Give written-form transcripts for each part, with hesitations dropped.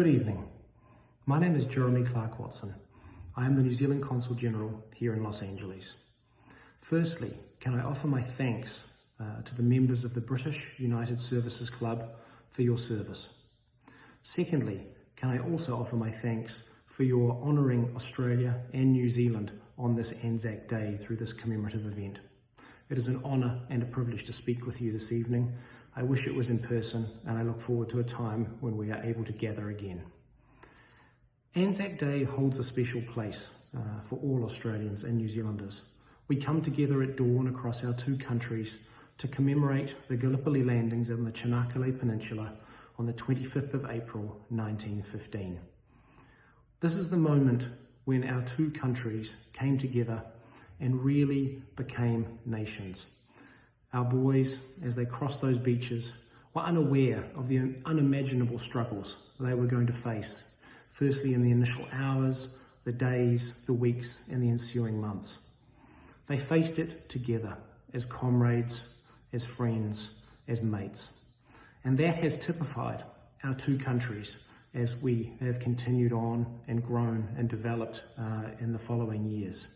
Good evening. My name is Jeremy Clark-Watson. I am the New Zealand Consul General here in Los Angeles. Firstly, can I offer my thanks to the members of the British United Services Club for your service. Secondly, can I also offer my thanks for your honouring Australia and New Zealand on this ANZAC Day through this commemorative event. It is an honour and a privilege to speak with you this evening. I wish it was in person, and I look forward to a time when we are able to gather again. ANZAC Day holds a special place for all Australians and New Zealanders. We come together at dawn across our two countries to commemorate the Gallipoli landings on the Chinakale Peninsula on the 25th of April 1915. This is the moment when our two countries came together and really became nations. Our boys, as they crossed those beaches, were unaware of the unimaginable struggles they were going to face, firstly in the initial hours, the days, the weeks, and the ensuing months. They faced it together as comrades, as friends, as mates. And that has typified our two countries as we have continued on and grown and developed in the following years.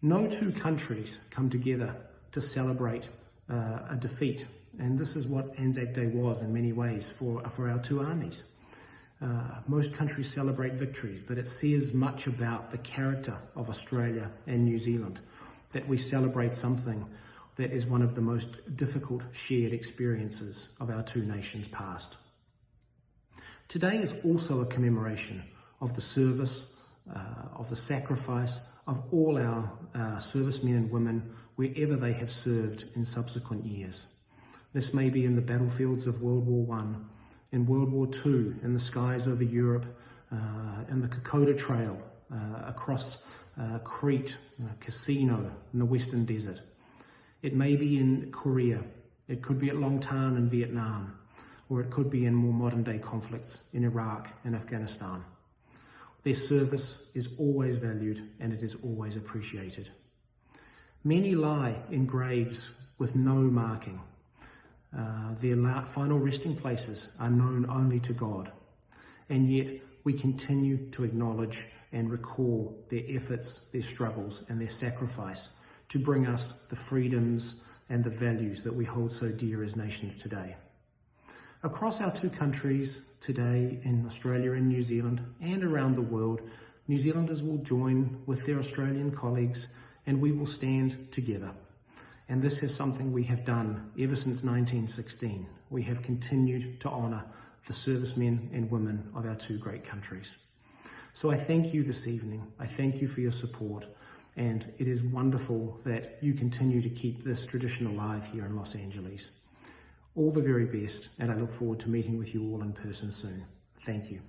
No two countries come together to celebrate a defeat, and this is what ANZAC Day was in many ways for our two armies. Most countries celebrate victories, but it says much about the character of Australia and New Zealand that we celebrate something that is one of the most difficult shared experiences of our two nations past. Today is also a commemoration of the service, of the sacrifice of all our servicemen and women wherever they have served in subsequent years. This may be in the battlefields of World War I, in World War II, in the skies over Europe, in the Kokoda Trail, across Crete, Casino, in the Western Desert. It may be in Korea, it could be at Long Tan in Vietnam, or it could be in more modern day conflicts in Iraq and Afghanistan. Their service is always valued and it is always appreciated. Many lie in graves with no marking. Their final resting places are known only to God, and yet we continue to acknowledge and recall their efforts, their struggles, and their sacrifice to bring us the freedoms and the values that we hold so dear as nations today. Across our two countries today, in Australia and New Zealand, and around the world, New Zealanders will join with their Australian colleagues and we will stand together. And this is something we have done ever since 1916. We have continued to honour the servicemen and women of our two great countries. So I thank you this evening. I thank you for your support. And it is wonderful that you continue to keep this tradition alive here in Los Angeles. All the very best, and I look forward to meeting with you all in person soon. Thank you.